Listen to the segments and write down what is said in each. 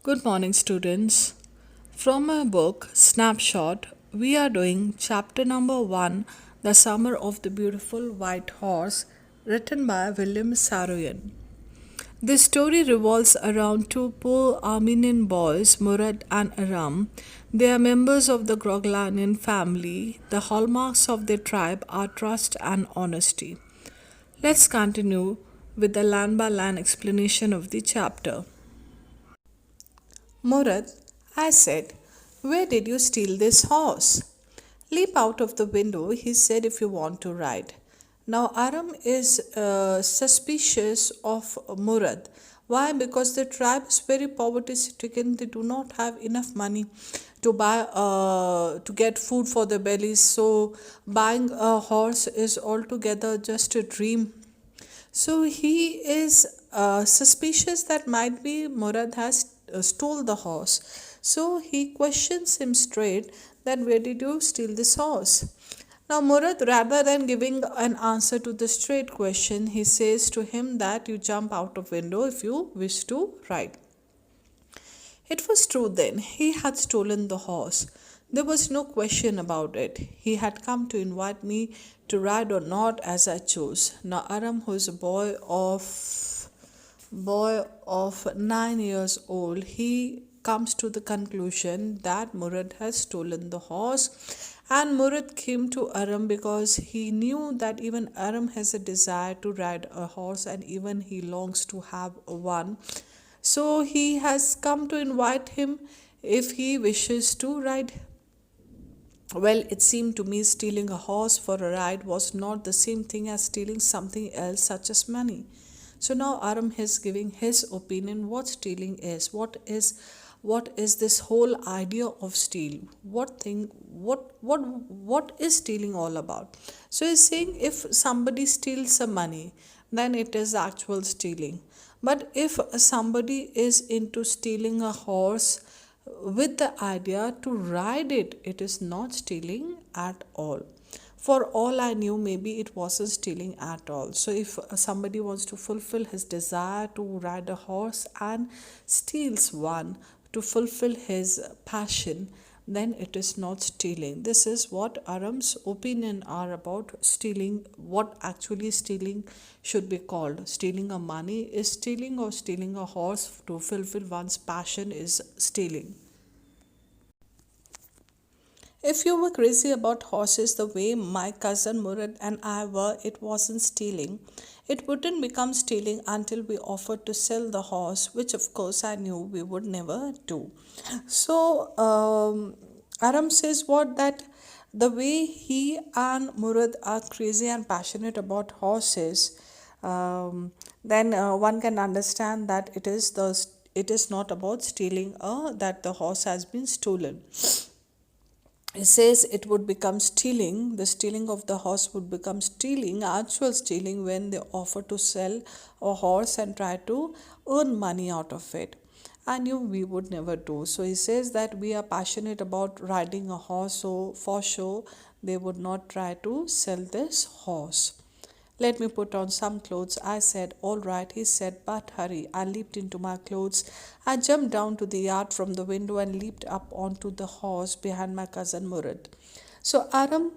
Good morning, students. From my book Snapshot, we are doing chapter number 1, The Summer of the Beautiful White Horse, written by William Saroyan. This story revolves around two poor Armenian boys, Murad and Aram. They are members of the Groglanian family. The hallmarks of their tribe are trust and honesty. Let's continue with the land by land explanation of the chapter. Murad, I said, where did you steal this horse? Leap out of the window, he said, if you want to ride. Now, Aram is suspicious of Murad. Why? Because the tribe is very poverty stricken. They do not have enough money to buy to get food for their bellies. So, buying a horse is altogether just a dream. So he is suspicious that might be Murad has stole the horse. So he questions him straight that where did you steal this horse? Now Murad, rather than giving an answer to the straight question, he says to him that you jump out of window if you wish to ride. It was true then, he had stolen the horse. There was no question about it. He had come to invite me to ride or not as I chose. Now Aram, who is a boy of 9 years old, he comes to the conclusion that Murad has stolen the horse. And Murad came to Aram because he knew that even Aram has a desire to ride a horse and even he longs to have one. So he has come to invite him if he wishes to ride. Well, it seemed to me stealing a horse for a ride was not the same thing as stealing something else, such as money. So now Aram is giving his opinion what stealing is. What is this whole idea of steal? What is stealing all about? So he's saying if somebody steals some money, then it is actual stealing. But if somebody is into stealing a horse with the idea to ride it, it is not stealing at all. For all I knew, maybe it wasn't stealing at all. So, if somebody wants to fulfill his desire to ride a horse and steals one to fulfill his passion, then it is not stealing. This is what Aram's opinion are about stealing. What actually stealing should be called. Stealing a money is stealing, or stealing a horse to fulfill one's passion is stealing. If you were crazy about horses the way my cousin Murad and I were, it wasn't stealing. It wouldn't become stealing until we offered to sell the horse, which of course I knew we would never do. So, Aram says what that the way he and Murad are crazy and passionate about horses, then one can understand that it is not about stealing that the horse has been stolen. It says it would become stealing, the stealing of the horse would become stealing, actual stealing, when they offer to sell a horse and try to earn money out of it. I knew we would never do. So he says that we are passionate about riding a horse, so for sure they would not try to sell this horse. Let me put on some clothes. I said, all right. He said, but hurry. I leaped into my clothes. I jumped down to the yard from the window and leaped up onto the horse behind my cousin Murad. So Aram,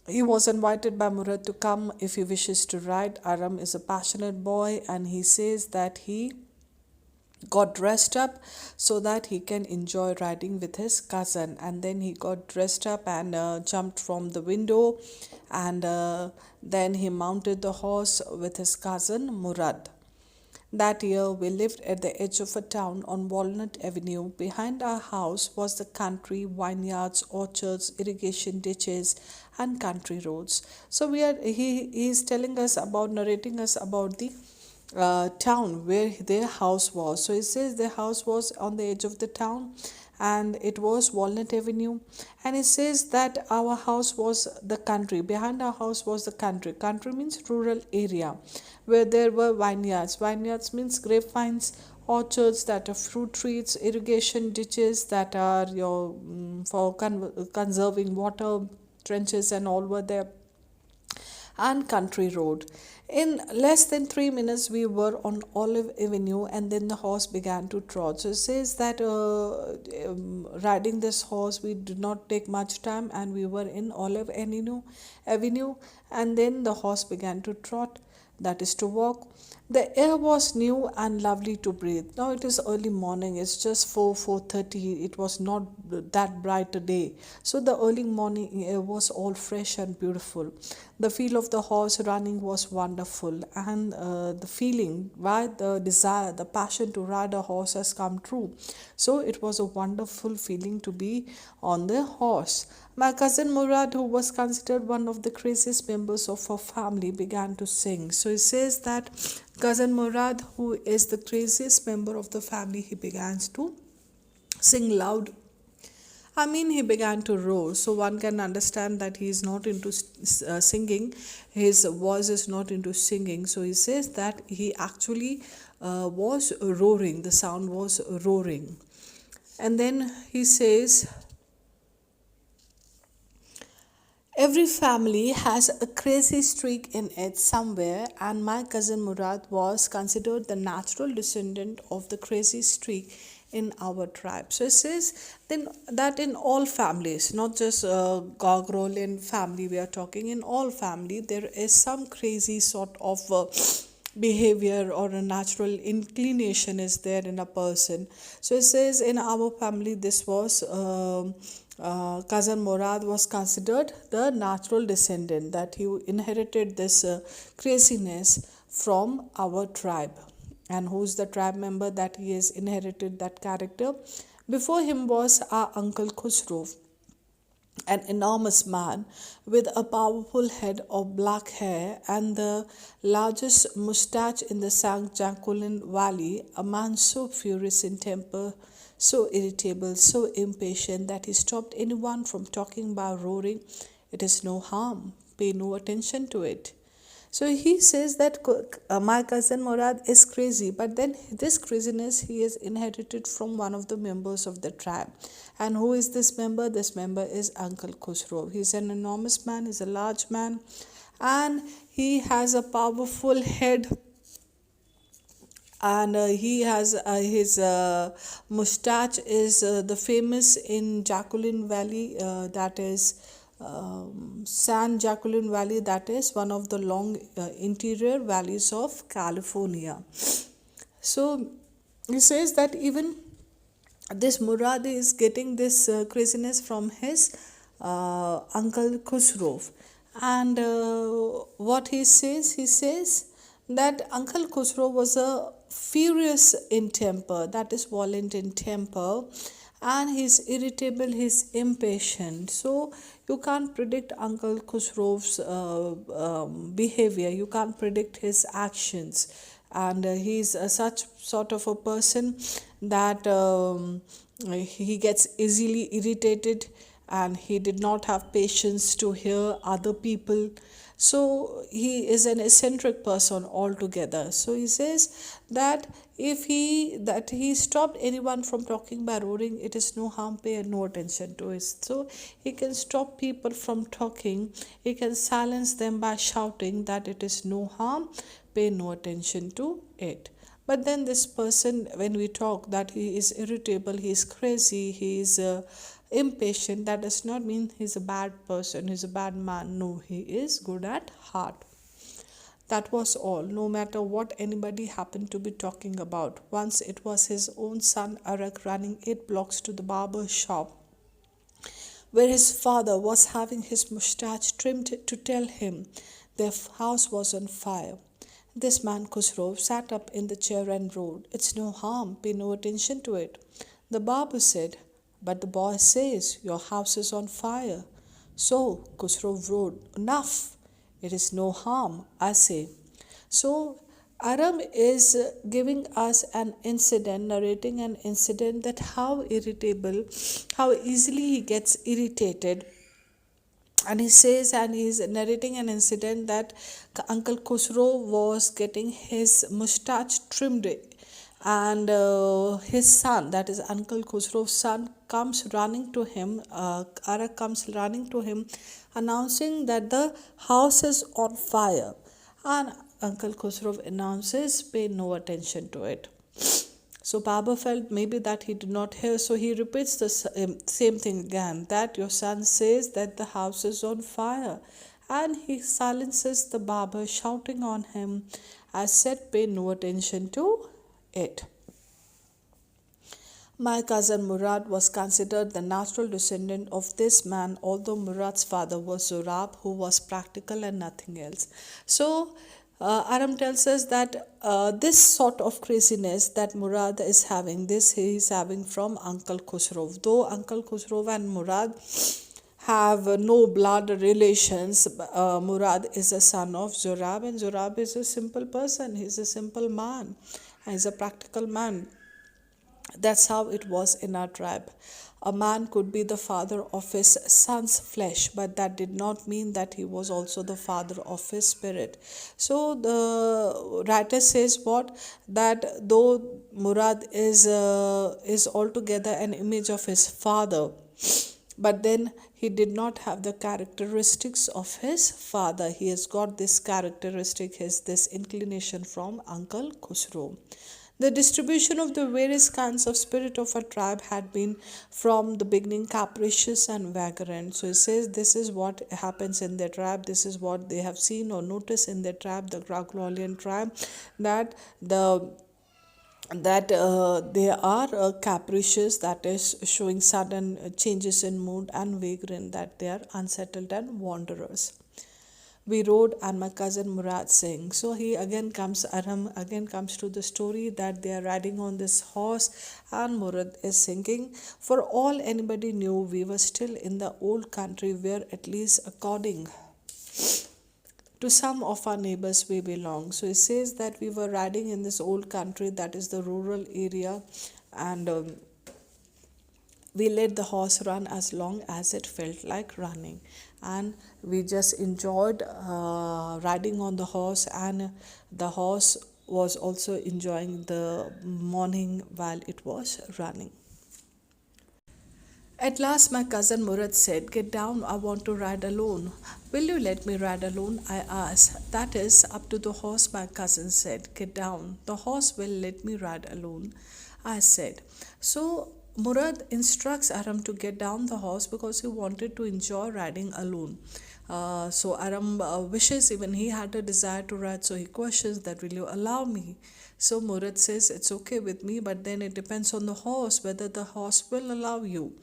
he was invited by Murad to come if he wishes to ride. Aram is a passionate boy and he says that he got dressed up so that he can enjoy riding with his cousin, and then he got dressed up and jumped from the window, and then he mounted the horse with his cousin Murad. That year we lived at the edge of a town on Walnut Avenue. Behind our house was the country, vineyards, orchards, irrigation ditches, and country roads. So he is telling us about, narrating us about the town where their house was. So it says their house was on the edge of the town and it was Walnut Avenue. And it says that our house was the country. Behind our house was the country. Country means rural area where there were vineyards. Vineyards means grapevines, orchards that are fruit trees, irrigation ditches that are for conserving water, trenches and all were there, and country road. In less than 3 minutes, we were on Olive Avenue, and then the horse began to trot. So it says that riding this horse, we did not take much time, and we were in Olive Avenue, and then the horse began to trot, that is to walk. The air was new and lovely to breathe. Now it is early morning. It's just 4:30. It was not that bright a day, so the early morning air was all fresh and beautiful. The feel of the horse running was wonderful, and the feeling, why the desire, the passion to ride a horse has come true. So it was a wonderful feeling to be on the horse. My cousin Murad, who was considered one of the craziest members of our family, began to sing. So he says that cousin Murad, who is the craziest member of the family, he began to sing loud. I mean, he began to roar, so one can understand that he is not into singing. His voice is not into singing. So he says that he actually was roaring. The sound was roaring. And then he says, every family has a crazy streak in it somewhere, and my cousin Murad was considered the natural descendant of the crazy streak in our tribe. So it says then that in all families, not just Gogrolian family, we are talking in all family, there is some crazy sort of behavior or a natural inclination is there in a person. So it says in our family, this was cousin Morad was considered the natural descendant, that he inherited this craziness from our tribe. And who's the tribe member that he has inherited that character? Before him was our uncle Khusro, an enormous man with a powerful head of black hair and the largest moustache in the St. Jacqueline Valley, a man so furious in temper, so irritable, so impatient that he stopped anyone from talking by roaring, "It is no harm, pay no attention to it." So he says that my cousin Murad is crazy, but then this craziness he has inherited from one of the members of the tribe. And who is this member? This member is Uncle Khusro. He's an enormous man, he's a large man, and he has a powerful head, and he has his mustache is the famous in Jacqueline Valley, that is San Jacqueline Valley, that is one of the long interior valleys of California. So he says that even this Murad is getting this craziness from his uncle Khusro. And what he says that Uncle Khusro was a furious in temper, that is violent in temper, and he's irritable, he's impatient. So you can't predict Uncle Khusro's behavior, you can't predict his actions, and he's such sort of a person that he gets easily irritated, and he did not have patience to hear other people. So he is an eccentric person altogether. So he says that if he stopped anyone from talking by roaring, "It is no harm, pay no attention to it." So he can stop people from talking, he can silence them by shouting that it is no harm, pay no attention to it. But then this person, when we talk that he is irritable, he is crazy, he is impatient, that does not mean he's a bad person, he's a bad man. No, he is good at heart. That was all, no matter what anybody happened to be talking about. Once it was his own son Arak running 8 blocks to the barber shop, where his father was having his moustache trimmed, to tell him their house was on fire. This man Khusro sat up in the chair and roared, "It's no harm, pay no attention to it." The barber said, "But the boy says your house is on fire." So Khusro roared, "Enough, it is no harm, I say." So Aram is giving us an incident, narrating an incident, that how irritable, how easily he gets irritated. And he says, and he's narrating an incident that Uncle Khusro was getting his mustache trimmed, and his son, that is Uncle Khusro's son, comes running to him. Arak comes running to him, announcing that the house is on fire. And Uncle Khusro announces, pay no attention to it. So Baba felt maybe that he did not hear, so he repeats the same thing again, that your son says that the house is on fire. And he silences the Baba, shouting on him. I said, pay no attention to it. My cousin Murad was considered the natural descendant of this man, although Murad's father was Zurab, who was practical and nothing else. So, Aram tells us that this sort of craziness that Murad is having, this he is having from Uncle Khusro. Though Uncle Khusro and Murad have no blood relations, Murad is a son of Zurab, and Zurab is a simple person. He's a simple man. He's a practical man. That's how it was in our tribe. A man could be the father of his son's flesh, but that did not mean that he was also the father of his spirit. So the writer says what, that though Murad is altogether an image of his father, but then he did not have the characteristics of his father. He has got this characteristic, his this inclination from Uncle Khusro. The distribution of the various kinds of spirit of a tribe had been from the beginning capricious and vagrant. So it says this is what happens in their tribe, this is what they have seen or noticed in their tribe, the Gragololian tribe, that they are capricious, that is showing sudden changes in mood, and vagrant, that they are unsettled and wanderers. We rode and my cousin Murad Singh. So he again comes, Aram again comes to the story that they are riding on this horse and Murad is singing. For all anybody knew, we were still in the old country where, at least according to some of our neighbors, we belong. So it says that we were riding in this old country, that is the rural area, and we let the horse run as long as it felt like running, and we just enjoyed riding on the horse, and the horse was also enjoying the morning while it was running. At last, my cousin Murad said, get down, I want to ride alone. Will you let me ride alone? I asked. That is up to the horse, my cousin said. Get down. The horse will let me ride alone, I said. So Murad instructs Aram to get down the horse because he wanted to enjoy riding alone. So Aram wishes, even he had a desire to ride, so he questions that, will you allow me? So Murad says, it's okay with me, but then it depends on the horse whether the horse will allow you.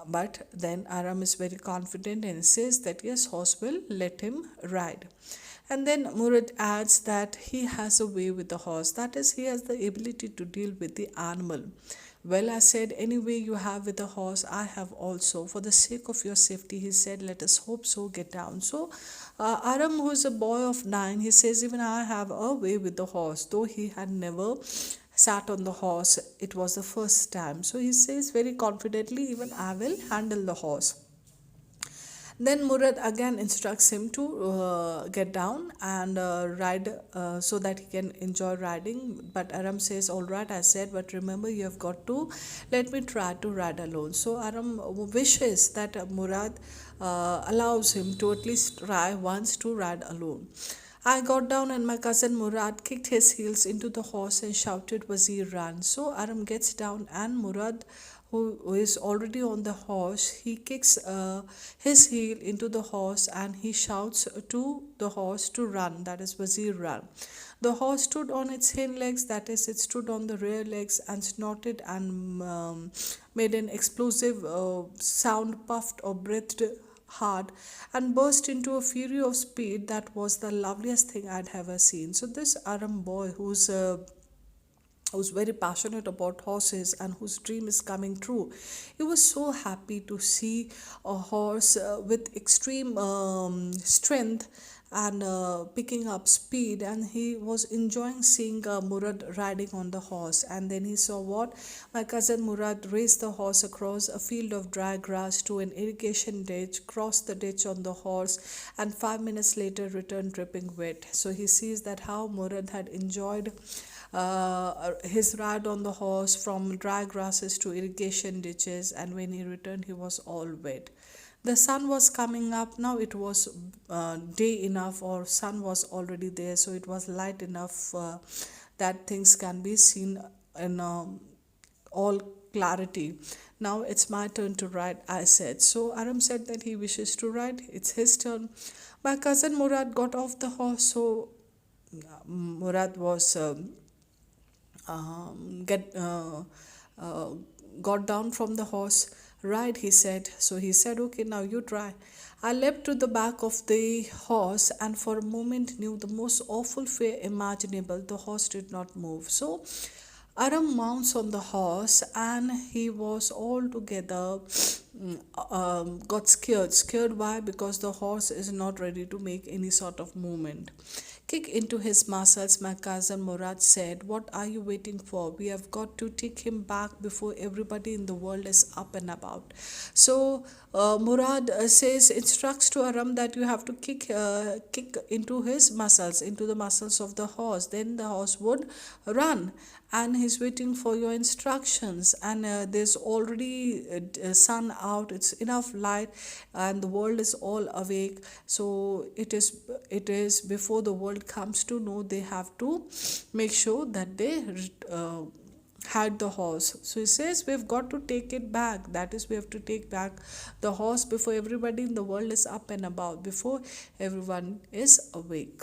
But then Aram is very confident and says that yes, horse will let him ride. And then Murad adds that he has a way with the horse, that is, he has the ability to deal with the animal. Well, I said, any way you have with the horse, I have also. For the sake of your safety, he said, let us hope so, get down. So Aram, who is a boy of 9, he says, even I have a way with the horse, though he had never sat on the horse. It was the first time. So he says very confidently, even I will handle the horse. Then Murad again instructs him to get down and ride so that he can enjoy riding. But Aram says, all right, I said, but remember, you have got to let me try to ride alone. So Aram wishes that Murad allows him to at least try once to ride alone. I got down and my cousin Murad kicked his heels into the horse and shouted, Wazir, run. So Aram gets down and Murad, who is already on the horse, he kicks his heel into the horse and he shouts to the horse to run, that is Wazir, run. The horse stood on its hind legs, that is, it stood on the rear legs, and snorted and made an explosive sound, puffed or breathed hard, and burst into a fury of speed that was the loveliest thing I'd ever seen. So this Aram boy, who's very passionate about horses and whose dream is coming true, he was so happy to see a horse with extreme strength and picking up speed, and he was enjoying seeing Murad riding on the horse. And then he saw what, my cousin Murad raced the horse across a field of dry grass to an irrigation ditch, crossed the ditch on the horse, and 5 minutes later returned dripping wet. So he sees that how Murad had enjoyed his ride on the horse from dry grasses to irrigation ditches, and when he returned, he was all wet. The sun was coming up. Now it was day enough, or sun was already there, so it was light enough that things can be seen in all clarity. Now it's my turn to write, I said. So Aram said that he wishes to write. It's his turn. My cousin Murad got off the horse, so Murad was get uh, got down from the horse. Right, he said. So he said, okay, now you try. I leapt to the back of the horse and for a moment knew the most awful fear imaginable. The horse did not move. So Aram mounts on the horse and he was altogether got scared. Scared why? Because the horse is not ready to make any sort of movement. Kick into his muscles, my cousin Murad said. What are you waiting for? We have got to take him back before everybody in the world is up and about. So Murad says, instructs to Aram that you have to kick into his muscles, into the muscles of the horse. Then the horse would run, and he's waiting for your instructions. And there's already sun out. It's enough light, and the world is all awake. So it is before the world comes to know, they have to make sure that they had the horse. So he says we've got to take it back. That is, we have to take back the horse before everybody in the world is up and about, before everyone is awake.